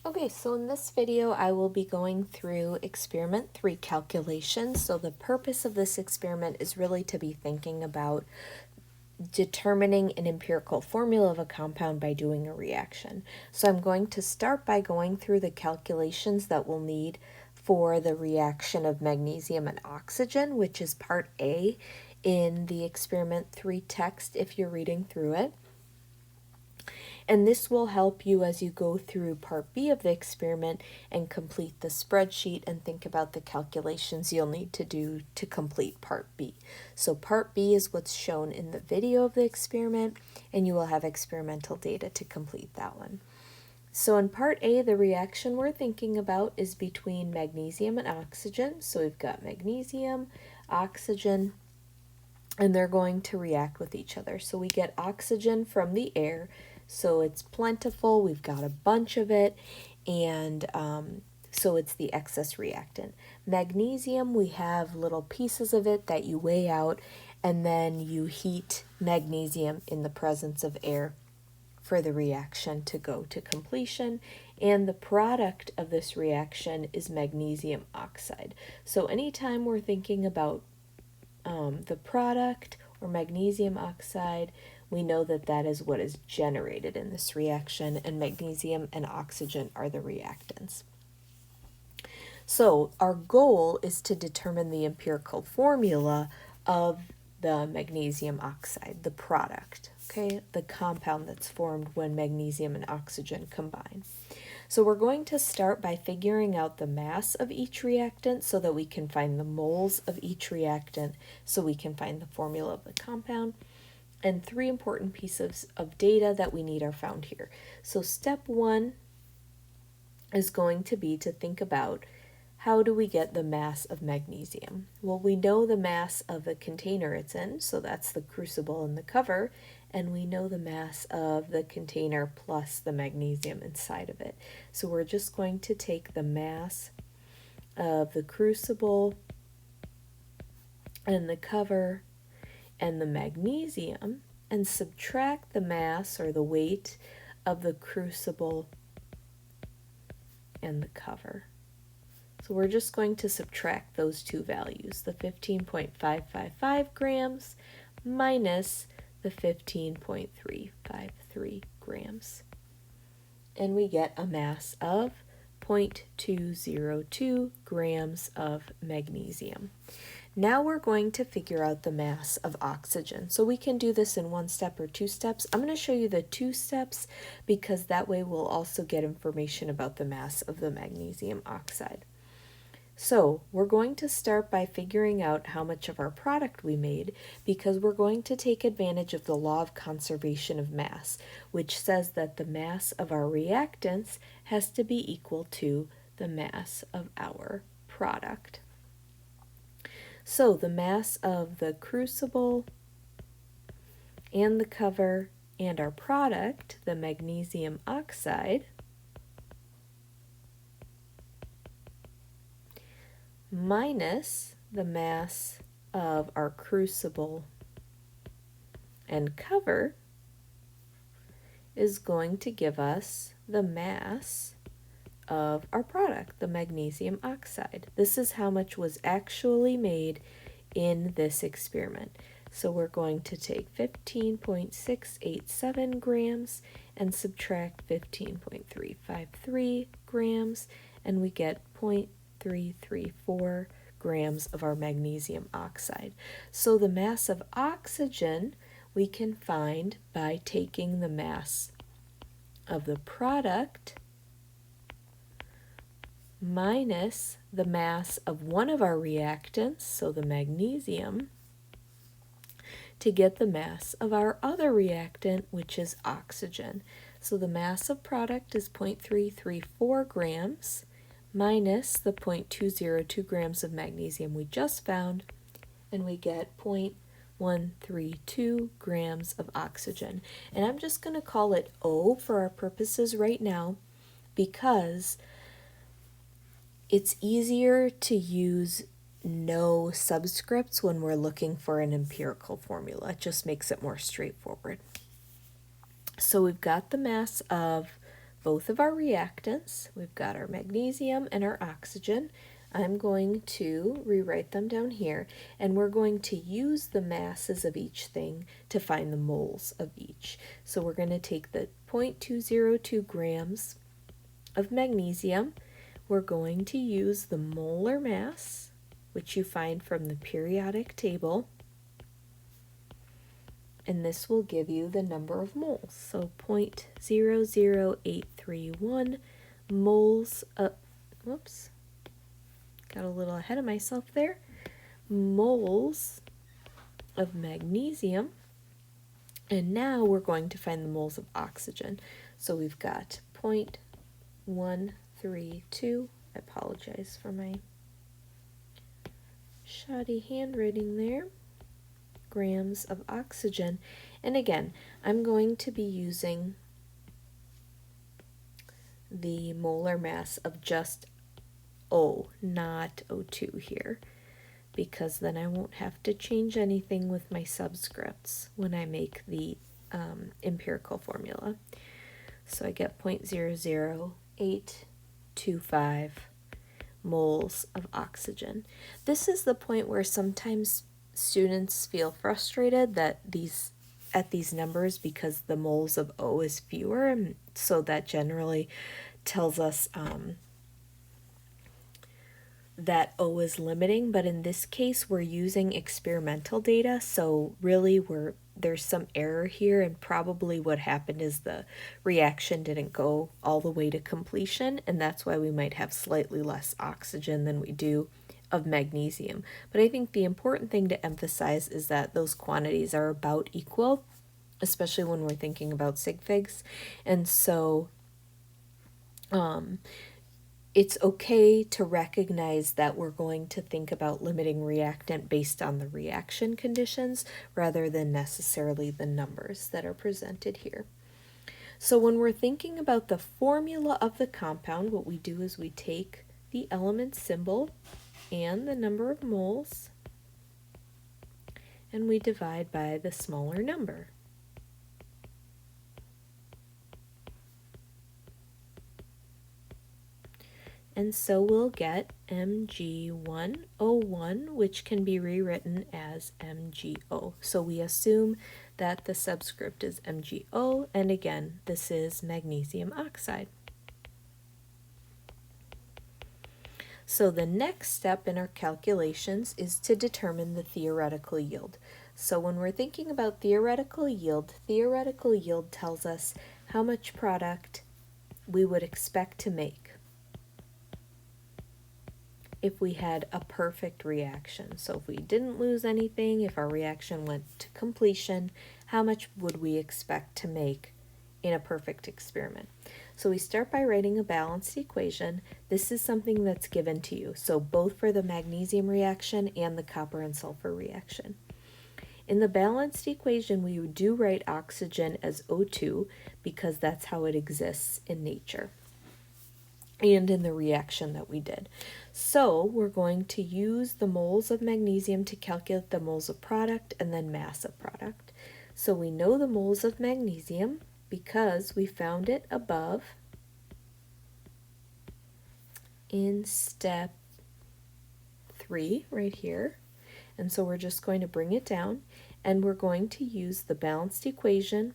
Okay, so in this video I will be going through experiment 3 calculations. So the purpose of this experiment is really to be thinking about determining an empirical formula of a compound by doing a reaction. So I'm going to start by going through the calculations that we'll need for the reaction of magnesium and oxygen, which is part A in the experiment 3 text if you're reading through it. And this will help you as you go through part B of the experiment and complete the spreadsheet and think about the calculations you'll need to do to complete part B. So part B is what's shown in the video of the experiment, and you will have experimental data to complete that one. So in part A, the reaction we're thinking about is between magnesium and oxygen. So we've got magnesium, oxygen, and they're going to react with each other. So we get oxygen from the air, so it's plentiful, we've got a bunch of it, and so it's the excess reactant. Magnesium, we have little pieces of it that you weigh out, and then you heat magnesium in the presence of air for the reaction to go to completion, and the product of this reaction is magnesium oxide. So anytime we're thinking about the product or magnesium oxide, we know that that is what is generated in this reaction, and magnesium and oxygen are the reactants. So our goal is to determine the empirical formula of the magnesium oxide, the product, okay, the compound that's formed when magnesium and oxygen combine. So we're going to start by figuring out the mass of each reactant so that we can find the moles of each reactant so we can find the formula of the compound. And 3 important pieces of data that we need are found here. So step 1 is going to be to think about how do we get the mass of magnesium? Well, we know the mass of the container it's in, so that's the crucible and the cover, and we know the mass of the container plus the magnesium inside of it. So we're just going to take the mass of the crucible and the cover and the magnesium and subtract the mass or the weight of the crucible and the cover. So we're just going to subtract those 2 values, the 15.555 grams minus the 15.353 grams. And we get a mass of 0.202 grams of magnesium. Now we're going to figure out the mass of oxygen. So we can do this in 1 step or 2 steps. I'm going to show you the 2 steps because that way we'll also get information about the mass of the magnesium oxide. So we're going to start by figuring out how much of our product we made because we're going to take advantage of the law of conservation of mass, which says that the mass of our reactants has to be equal to the mass of our product. So the mass of the crucible and the cover and our product, the magnesium oxide, minus the mass of our crucible and cover is going to give us the mass of our product, the magnesium oxide. This is how much was actually made in this experiment. So we're going to take 15.687 grams and subtract 15.353 grams, and we get 0.334 grams of our magnesium oxide. So the mass of oxygen we can find by taking the mass of the product minus the mass of one of our reactants, so the magnesium, to get the mass of our other reactant, which is oxygen. So the mass of product is 0.334 grams minus the 0.202 grams of magnesium we just found, and we get 0.132 grams of oxygen. And I'm just going to call it O for our purposes right now because it's easier to use no subscripts when we're looking for an empirical formula. It just makes it more straightforward. So we've got the mass of both of our reactants. We've got our magnesium and our oxygen. I'm going to rewrite them down here, and we're going to use the masses of each thing to find the moles of each. So we're going to take the 0.202 grams of magnesium. We're going to use the molar mass, which you find from the periodic table, and this will give you the number of moles. So 0.00831 moles of, whoops, got a little ahead of myself there, moles of magnesium. And now we're going to find the moles of oxygen. So we've got 0.132, I apologize for my shoddy handwriting there, grams of oxygen. And again, I'm going to be using the molar mass of just O, not O2 here, because then I won't have to change anything with my subscripts when I make the empirical formula. So I get 0.00825 moles of oxygen. This is the point where sometimes students feel frustrated that these numbers, because the moles of O is fewer, and so that generally tells us that O is limiting, but in this case we're using experimental data, so really there's some error here, and probably what happened is the reaction didn't go all the way to completion, and that's why we might have slightly less oxygen than we do of magnesium. But I think the important thing to emphasize is that those quantities are about equal, especially when we're thinking about sig figs, and so it's okay to recognize that we're going to think about limiting reactant based on the reaction conditions rather than necessarily the numbers that are presented here. So when we're thinking about the formula of the compound, what we do is we take the element symbol and the number of moles, and we divide by the smaller number. And so we'll get Mg1O1, which can be rewritten as MgO. So we assume that the subscript is MgO, and again, this is magnesium oxide. So the next step in our calculations is to determine the theoretical yield. So when we're thinking about theoretical yield tells us how much product we would expect to make if we had a perfect reaction. So if we didn't lose anything, if our reaction went to completion, how much would we expect to make in a perfect experiment? So we start by writing a balanced equation. This is something that's given to you, so both for the magnesium reaction and the copper and sulfur reaction. In the balanced equation, we do write oxygen as O2 because that's how it exists in nature and in the reaction that we did. So we're going to use the moles of magnesium to calculate the moles of product and then mass of product. So we know the moles of magnesium because we found it above in step 3 right here. And so we're just going to bring it down, and we're going to use the balanced equation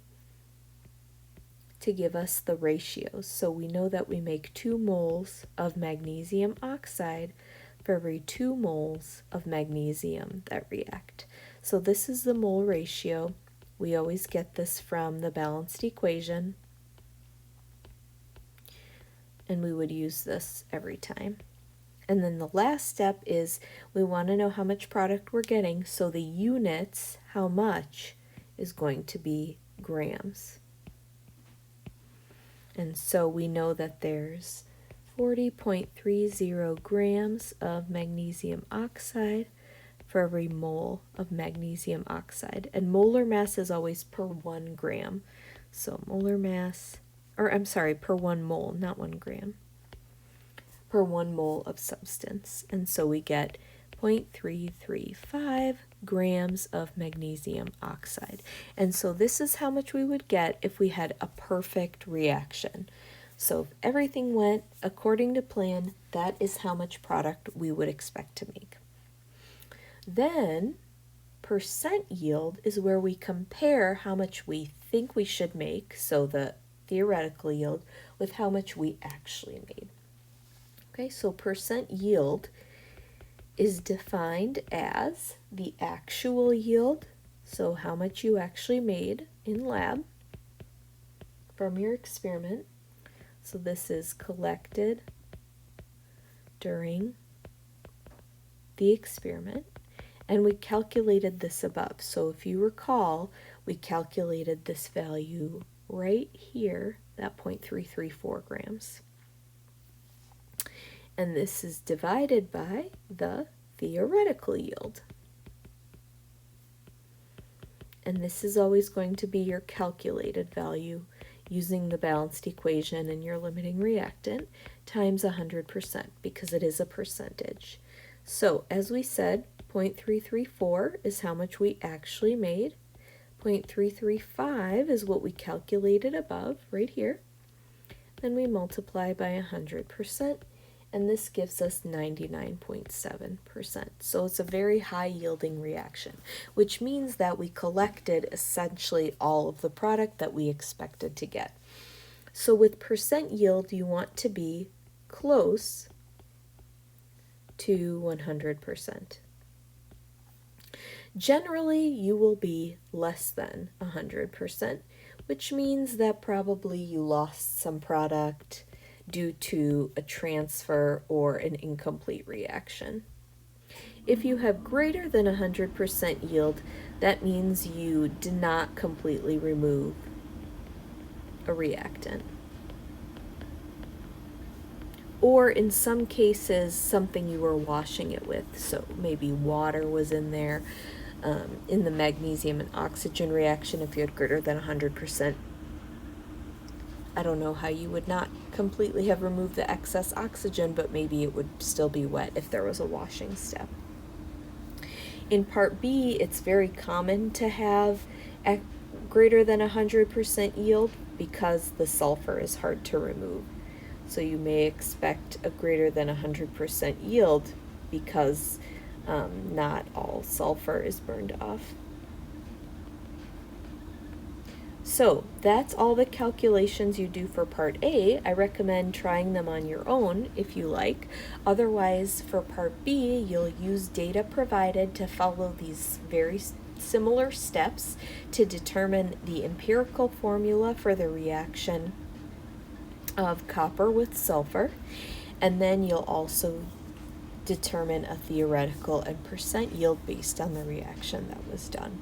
to give us the ratios. So we know that we make 2 moles of magnesium oxide for every 2 moles of magnesium that react. So this is the mole ratio. We always get this from the balanced equation, and we would use this every time. And then the last step is we want to know how much product we're getting, so the units, how much, is going to be grams. And so we know that there's 40.30 grams of magnesium oxide for every mole of magnesium oxide. And molar mass is always per 1 gram. So molar mass, or I'm sorry, per 1 mole, not 1 gram, per 1 mole of substance. And so we get 0.335 grams of magnesium oxide. And so this is how much we would get if we had a perfect reaction. So if everything went according to plan, that is how much product we would expect to make. Then percent yield is where we compare how much we think we should make, so the theoretical yield, with how much we actually made. Okay, so percent yield is defined as the actual yield, so how much you actually made in lab from your experiment. So this is collected during the experiment, and we calculated this above. So if you recall, we calculated this value right here, that 0.334 grams. And this is divided by the theoretical yield. And this is always going to be your calculated value using the balanced equation and your limiting reactant times 100%, because it is a percentage. So as we said, 0.334 is how much we actually made. 0.335 is what we calculated above right here. Then we multiply by 100%, and this gives us 99.7%. So it's a very high yielding reaction, which means that we collected essentially all of the product that we expected to get. So with percent yield, you want to be close to 100%. Generally, you will be less than 100%, which means that probably you lost some product due to a transfer or an incomplete reaction. If you have greater than 100% yield, that means you did not completely remove a reactant. Or in some cases, something you were washing it with, so maybe water was in there. In the magnesium and oxygen reaction, if you had greater than 100%, I don't know how you would not completely have removed the excess oxygen, but maybe it would still be wet if there was a washing step. In part B, it's very common to have greater than 100% yield because the sulfur is hard to remove. So you may expect a greater than 100% yield because not all sulfur is burned off. So that's all the calculations you do for part A. I recommend trying them on your own if you like. Otherwise, for part B, you'll use data provided to follow these very similar steps to determine the empirical formula for the reaction of copper with sulfur. And then you'll also determine a theoretical and percent yield based on the reaction that was done.